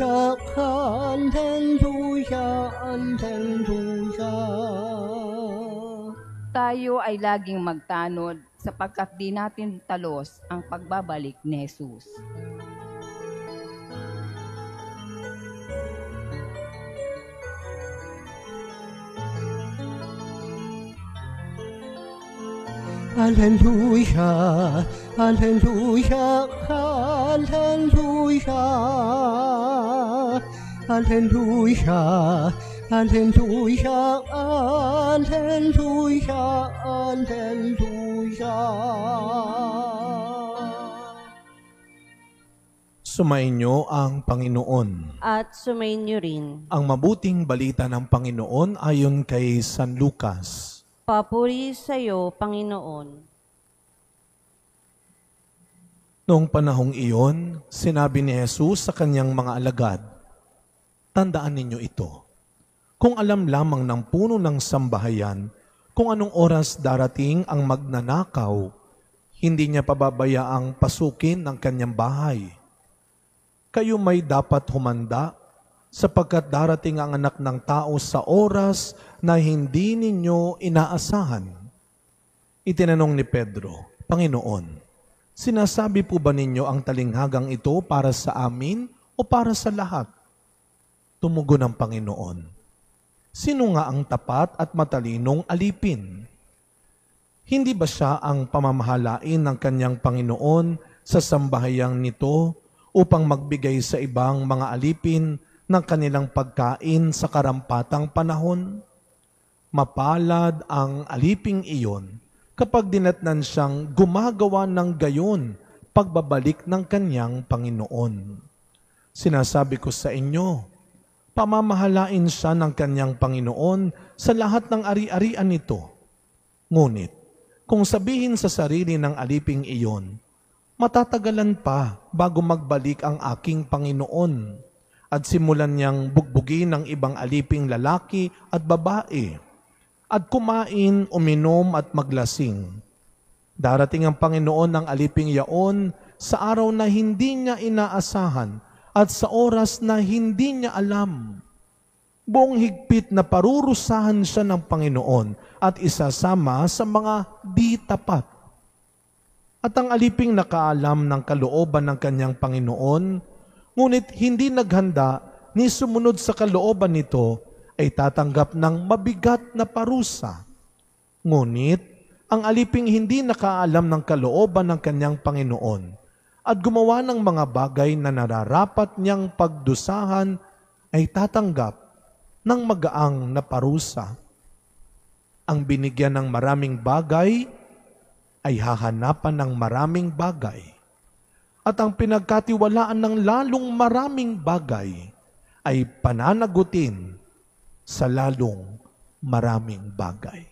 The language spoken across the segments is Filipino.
Hallelujah, Hallelujah, Hallelujah. Tayo ay laging magtanod sapagkat di natin talos ang pagbabalik ni Jesus. Hallelujah, Hallelujah, Hallelujah, Hallelujah, Hallelujah, Hallelujah, Hallelujah. Sumainyo ang Panginoon. At sumainyo rin. Ang mabuting balita ng Panginoon ayon kay San Lucas. Papuri sa iyo, Panginoon. Noong panahong iyon, sinabi ni Jesus sa kanyang mga alagad, "Tandaan ninyo ito. Kung alam lamang ng puno ng sambahayan kung anong oras darating ang magnanakaw, hindi niya pababayaang pasukin ang kanyang bahay. Kayo may dapat humanda sapagkat darating ang anak ng tao sa oras na hindi ninyo inaasahan." Itinanong ni Pedro, "Panginoon, sinasabi po ba ninyo ang talinghagang ito para sa amin o para sa lahat?" Tumugon ang Panginoon, "Sino nga ang tapat at matalinong alipin? Hindi ba siya ang pamamahalain ng kanyang Panginoon sa sambahayang nito upang magbigay sa ibang mga alipin ng kanilang pagkain sa karampatang panahon? Mapalad ang aliping iyon kapag dinatnan siyang gumagawa ng gayon pagbabalik ng kanyang Panginoon. Sinasabi ko sa inyo, pamamahalain siya ng kanyang Panginoon sa lahat ng ari-arian nito. Ngunit, kung sabihin sa sarili ng aliping iyon, matatagalan pa bago magbalik ang aking Panginoon, at simulan niyang bugbugin ng ibang aliping lalaki at babae, at kumain, uminom at maglasing. Darating ang Panginoon ng aliping yaon sa araw na hindi niya inaasahan at sa oras na hindi niya alam. Buong higpit na parurusahan siya ng Panginoon at isasama sa mga di tapat. At ang aliping nakaalam ng kalooban ng kanyang Panginoon, ngunit hindi naghanda ni sumunod sa kalooban nito, ay tatanggap ng mabigat na parusa. Ngunit, ang aliping hindi nakaalam ng kalooban ng kanyang Panginoon at gumawa ng mga bagay na nararapat niyang pagdusahan, ay tatanggap ng magaang na parusa. Ang binigyan ng maraming bagay ay hahanapan ng maraming bagay. At ang pinagkatiwalaan ng lalong maraming bagay ay pananagutin sa lalong maraming bagay.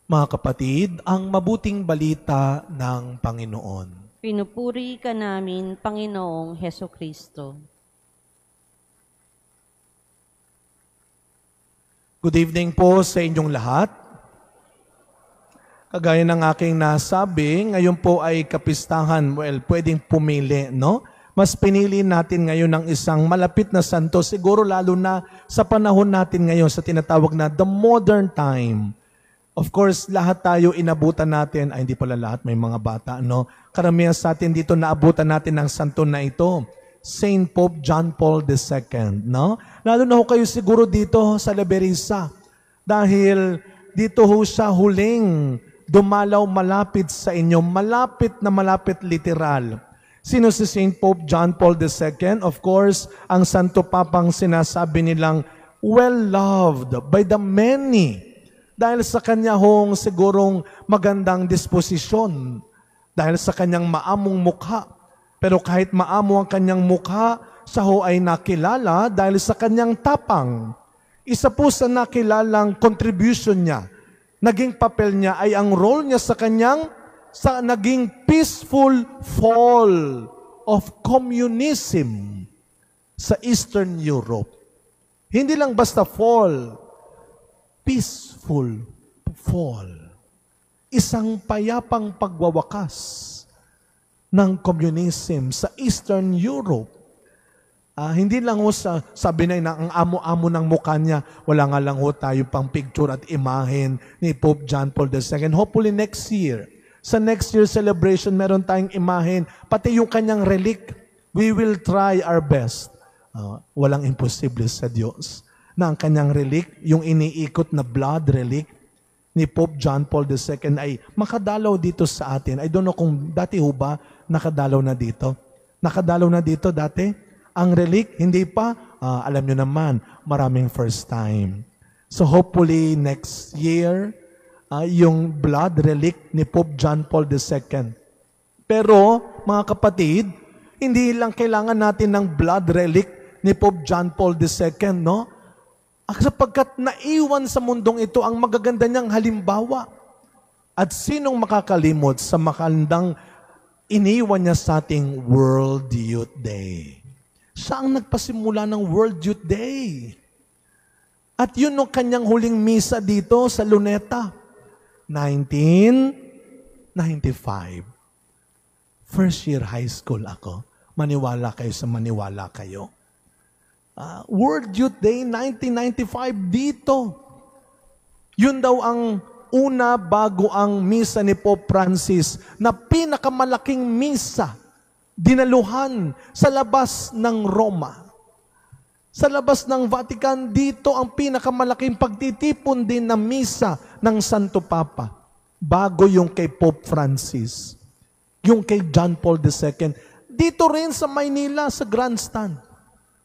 Mga kapatid, ang mabuting balita ng Panginoon. Pinupuri ka namin, Panginoong Hesukristo. Good evening po sa inyong lahat. Kagaya ng aking nasabi, ngayon po ay kapistahan, pwedeng pumili, no? Mas pinili natin ngayon ng isang malapit na santo, siguro lalo na sa panahon natin ngayon sa tinatawag na the modern time. Of course, lahat tayo inabutan natin, ay hindi pala lahat, may mga bata, no? Karamihan sa atin dito naabutan natin ng santo na ito, Saint Pope John Paul II, no? Lalo na ho kayo siguro dito sa Liberisa, dahil dito ho siya huling dumalaw malapit sa inyo, malapit na malapit literal. Sino si Saint Pope John Paul II? Of course, ang Santo Papang sinasabi nilang well-loved by the many dahil sa kanya hong sigurong magandang disposisyon, dahil sa kanyang maamong mukha. Pero kahit maamo ang kanyang mukha, siya ho ay nakilala dahil sa kanyang tapang. Isa po sa nakilalang contribution niya, naging papel niya ay ang role niya sa naging peaceful fall of communism sa Eastern Europe. Hindi lang basta fall, peaceful fall. Isang payapang pagwawakas ng communism sa Eastern Europe. Hindi lang ho sabi na ang amo-amo ng mukha niya, wala nga lang ho tayo pang picture at imahen ni Pope John Paul II. Hopefully next year, sa next year celebration, meron tayong imahen, pati yung kanyang relic. We will try our best. Walang imposible sa Diyos na ang kanyang relic, yung iniikot na blood relic ni Pope John Paul II ay makadalaw dito sa atin. I don't know kung dati ho ba nakadalaw na dito. Nakadalaw na dito dati? Ang relic, hindi pa. Alam nyo naman, maraming first time. So hopefully next year, yung blood relic ni Pope John Paul II. Pero, mga kapatid, hindi lang kailangan natin ng blood relic ni Pope John Paul II, no? Sapagkat naiwan sa mundong ito ang magaganda niyang halimbawa. At sinong makakalimot sa makandang iniwan niya sa ating World Youth Day? Siya ang nagpasimula ng World Youth Day. At yun ang kanyang huling misa dito sa Luneta, 1995. First year high school ako. Maniwala kayo sa maniwala kayo. World Youth Day 1995 dito. Yun daw ang una bago ang misa ni Pope Francis na pinakamalaking misa dinaluhan sa labas ng Roma. Sa labas ng Vatican, dito ang pinakamalaking pagtitipon din na misa ng Santo Papa. Bago yung kay Pope Francis. Yung kay John Paul II. Dito rin sa Maynila, sa Grandstand.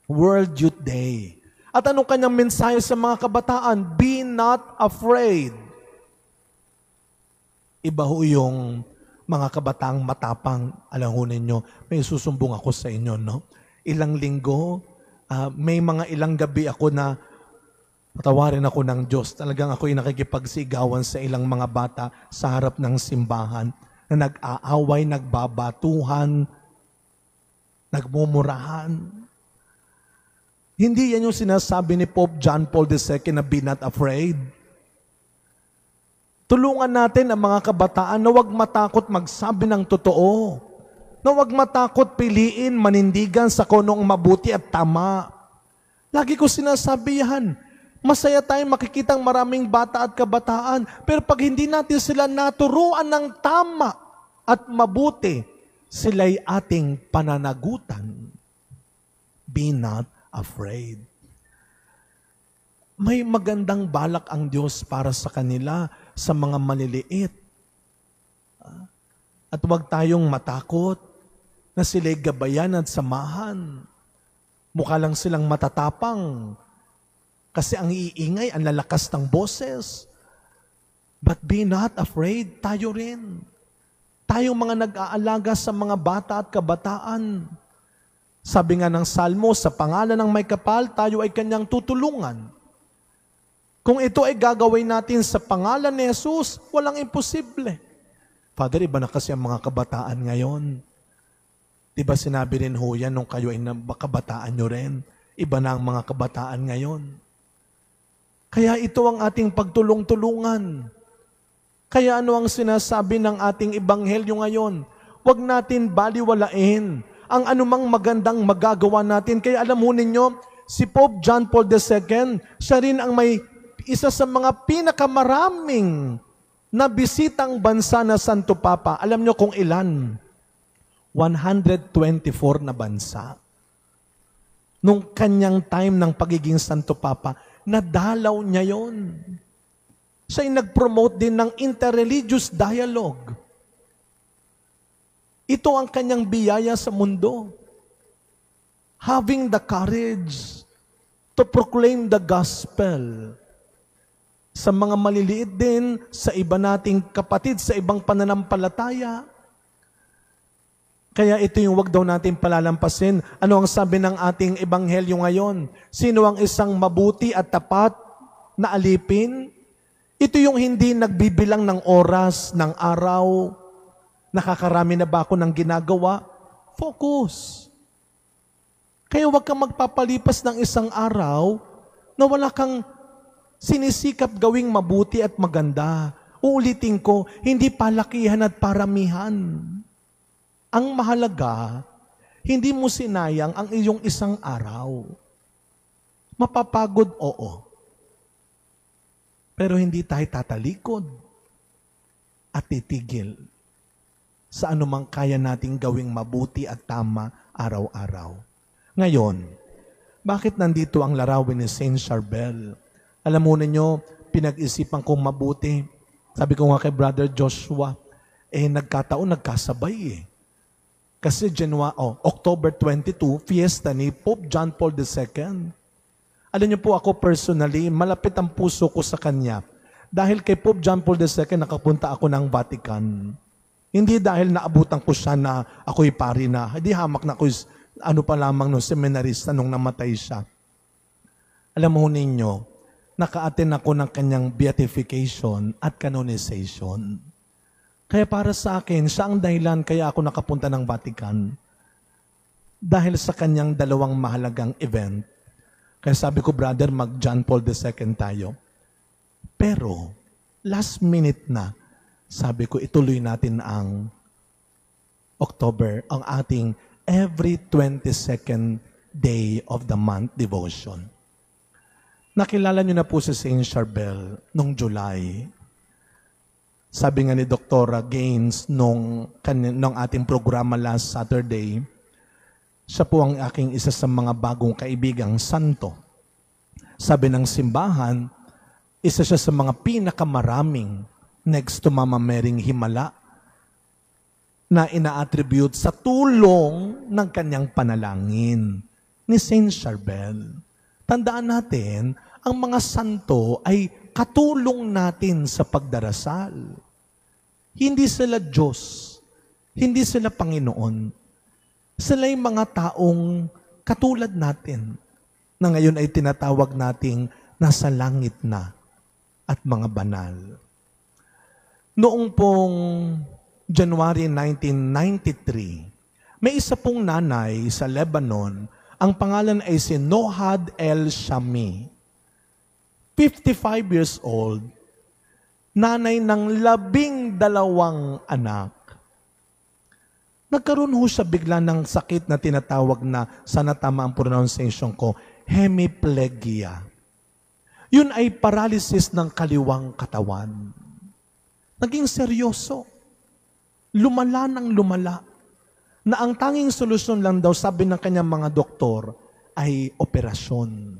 World Youth Day. At anong kanyang mensahe sa mga kabataan? Be not afraid. Iba ho yung mga kabataang matapang. Alam ho ninyo, may susumbong ako sa inyo, no? Ilang linggo, may mga ilang gabi ako na patawarin ako ng Diyos. Talagang ako'y nakikipagsigawan sa ilang mga bata sa harap ng simbahan na nag-aaway, nagbabatuhan, nagmumurahan. Hindi yan yung sinasabi ni Pope John Paul II na be not afraid. Tulungan natin ang mga kabataan na huwag matakot magsabi ng totoo. Na huwag matakot piliin, manindigan sa kunong mabuti at tama. Lagi ko sinasabi yan. Masaya tayong makikitang maraming bata at kabataan, pero pag hindi natin sila naturuan ng tama at mabuti, sila'y ating pananagutan. Be not afraid. May magandang balak ang Diyos para sa kanila, sa mga maliliit. At huwag tayong matakot na sila'y gabayan at samahan. Mukha lang silang matatapang kasi ang iingay, ang lalakas ng boses. But be not afraid, tayo rin. Tayong mga nag-aalaga sa mga bata at kabataan. Sabi nga ng Salmo, sa pangalan ng may kapal, tayo ay kanyang tutulungan. Kung ito ay gagawin natin sa pangalan ni Jesus, walang imposible. Father, iba na kasi ang mga kabataan ngayon. Diba sinabi rin ho yan nung kayo ay kabataan nyo rin? Iba na ang mga kabataan ngayon. Kaya ito ang ating pagtulong-tulungan. Kaya ano ang sinasabi ng ating ebanghelyo ngayon? Huwag natin baliwalain ang anumang magandang magagawa natin. Kaya alam ho ninyo, si Pope John Paul II, siya rin ang may isa sa mga pinakamaraming na bisitang bansa na Santo Papa. Alam nyo kung ilan? 124 na bansa. Nung kanyang time ng pagiging Santo Papa, nadalaw niya yon. Siya'y nag-promote din ng interreligious dialogue. Ito ang kanyang biyaya sa mundo. Having the courage to proclaim the gospel sa mga maliliit din, sa iba nating kapatid, sa ibang pananampalataya. Kaya ito yung wag daw natin palalampasin. Ano ang sabi ng ating ebanghelyo ngayon? Sino ang isang mabuti at tapat na alipin? Ito yung hindi nagbibilang ng oras, ng araw. Nakakarami na ba ako ng ginagawa? Focus. Kaya wag kang magpapalipas ng isang araw na wala kang sinisikap gawing mabuti at maganda. Uulitin ko, hindi palakihan at paramihan. Ang mahalaga, hindi mo sinayang ang iyong isang araw. Mapapagod, oo. Pero hindi tayo tatalikod at titigil sa anumang kaya nating gawing mabuti at tama araw-araw. Ngayon, bakit nandito ang larawin ni Saint Charbel? Alam mo ninyo, pinag-isipan kong mabuti. Sabi ko nga kay Brother Joshua, nagkataon, nagkasabay eh. Kasi October 22, fiesta ni Pope John Paul II. Alam niyo po ako personally, malapit ang puso ko sa kanya. Dahil kay Pope John Paul II, nakapunta ako ng Vatican. Hindi dahil naabutan ko siya na ako'y pari na. Hindi hamak na ako'y pa lamang no, seminarista nung namatay siya. Alam mo ninyo, naka-attend ako ng kanyang beatification at canonization. Kaya para sa akin, siya ang dahilan kaya ako nakapunta ng Vatican. Dahil sa kanyang dalawang mahalagang event. Kaya sabi ko, brother, mag-John Paul II tayo. Pero, last minute na, sabi ko, ituloy natin ang October, ang ating every 22nd day of the month devotion. Nakilala niyo na po si Saint Charbel nung July. Sabi nga ni Dr. Gaines nung ating programa last Saturday, siya po ang aking isa sa mga bagong kaibigang santo. Sabi ng simbahan, isa siya sa mga pinakamaraming next to Mama Maryng Himala na ina-attribute sa tulong ng kanyang panalangin ni Saint Charbel. Tandaan natin, ang mga santo ay katulong natin sa pagdarasal. Hindi sila Diyos, hindi sila Panginoon. Sila yung mga taong katulad natin na ngayon ay tinatawag nating nasa langit na at mga banal. Noong pong January 1993, may isa pong nanay sa Lebanon, ang pangalan ay si Nohad El Shami. 55 years old, nanay ng 12 anak. Nagkaroon ho siya bigla ng sakit na tinatawag na, sana tama ang pronunciation ko, hemiplegia. Yun ay paralysis ng kaliwang katawan. Naging seryoso. Lumala ng lumala. Na ang tanging solusyon lang daw, sabi ng kanyang mga doktor, ay operasyon.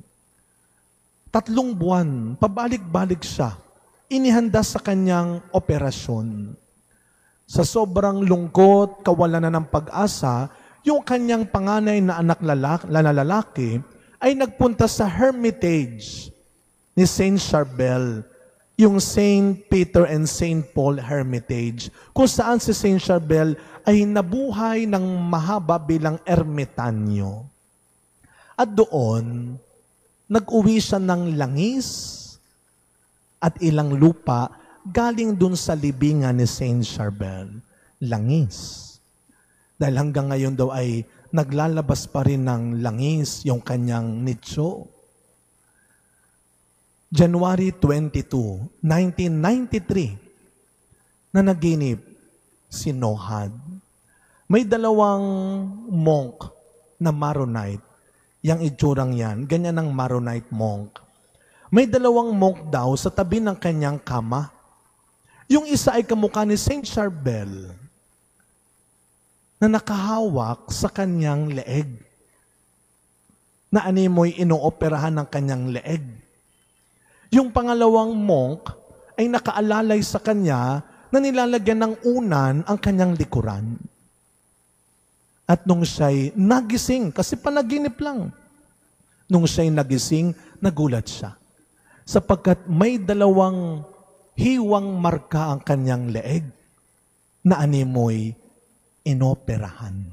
3 buwan, pabalik-balik siya. Inihanda sa kanyang operasyon. Sa sobrang lungkot, kawalan na ng pag-asa, yung kanyang panganay na anak lalaki ay nagpunta sa Hermitage ni Saint Charbel, yung Saint Peter and Saint Paul Hermitage, kung saan si Saint Charbel ay nabuhay ng mahaba bilang ermitanyo. At doon, nag-uwi siya ng langis at ilang lupa galing dun sa libingan ni Saint Charbel, langis. Dahil hanggang ngayon daw ay naglalabas pa rin ng langis yung kanyang nicho. January 22, 1993, na naginip si Nohad. May 2 monk na Maronite. Yang itsurang yan, ganyan ang Maronite monk. May 2 monk daw sa tabi ng kanyang kama. Yung isa ay kamukha ni Saint Charbel na nakahawak sa kanyang leeg. Na animoy inooperahan ng kanyang leeg. Yung pangalawang monk ay nakaalalay sa kanya na nilalagyan ng unan ang kanyang likuran. At nung siya'y nagising, kasi panaginip lang, nung siya'y nagising, nagulat siya. Sapagkat may 2 hiwang marka ang kanyang leeg na animoy inoperahan.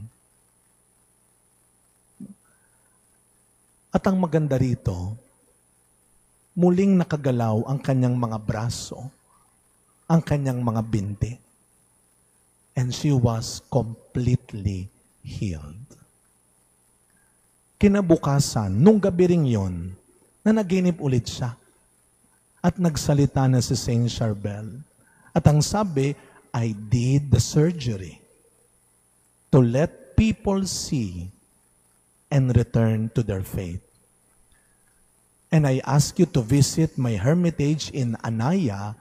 At ang maganda rito, muling nakagalaw ang kanyang mga braso, ang kanyang mga binti. And she was completely healed. Kinabukasan, nung gabi ring yun, na naginip ulit siya. At nagsalita na si Saint Charbel. At ang sabi, I did the surgery to to let people see and return to their faith. And I ask you to visit my hermitage in Anaya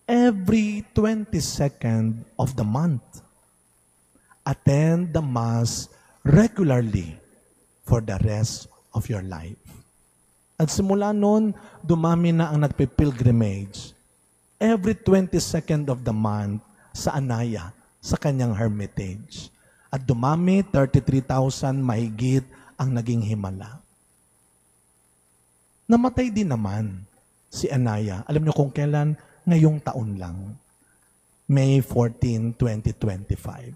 every 22nd of the month. Attend the Mass regularly for the rest of your life. At simula noon, dumami na ang nagpipilgrimage every 22nd of the month sa Anaya, sa kanyang hermitage. At dumami, 33,000 mahigit ang naging himala. Namatay din naman si Anaya. Alam niyo kung kailan? Ngayong taon lang. May 14, 2025.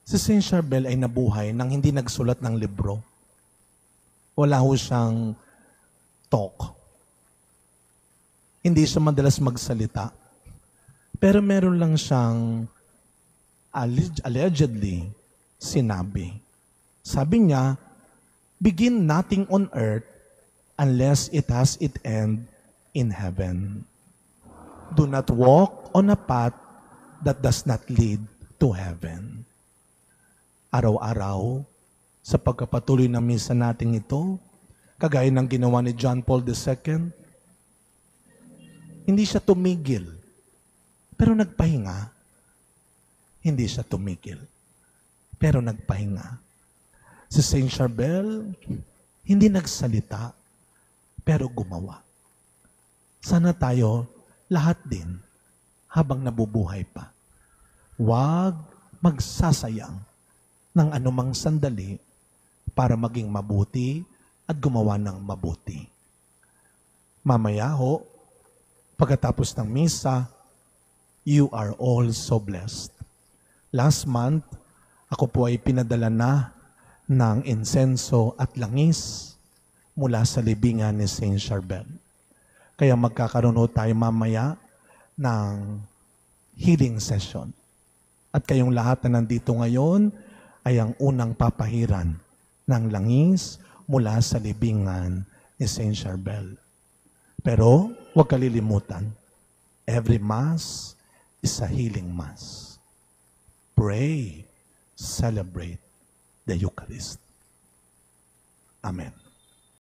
Si Saint Charbel ay nabuhay nang hindi nagsulat ng libro. Wala ho siyang talk. Hindi siya madalas magsalita. Pero meron lang siyang allegedly sinabi. Sabi niya, begin nothing on earth unless it has its end in heaven. Do not walk on a path that does not lead to heaven. Araw-araw, sa pagkapatuloy ng misa natin ito, kagaya ng ginawa ni John Paul II, hindi siya tumigil, pero nagpahinga. Hindi siya tumigil, pero nagpahinga. Si Saint Charbel, hindi nagsalita, pero gumawa. Sana tayo, lahat din, habang nabubuhay pa, huwag magsasayang ng anumang sandali para maging mabuti at gumawa ng mabuti. Mamaya ho, pagkatapos ng misa, you are all so blessed. Last month, ako po ay pinadala na ng insenso at langis mula sa libingan ni Saint Charbel. Kaya magkakaroon ho tayo mamaya ng healing session. At kayong lahat na nandito ngayon ay ang unang papahiran ng langis mula sa libingan ni Saint Charbel. Pero huwag kalilimutan, every Mass is a healing Mass. Pray, celebrate the Eucharist. Amen.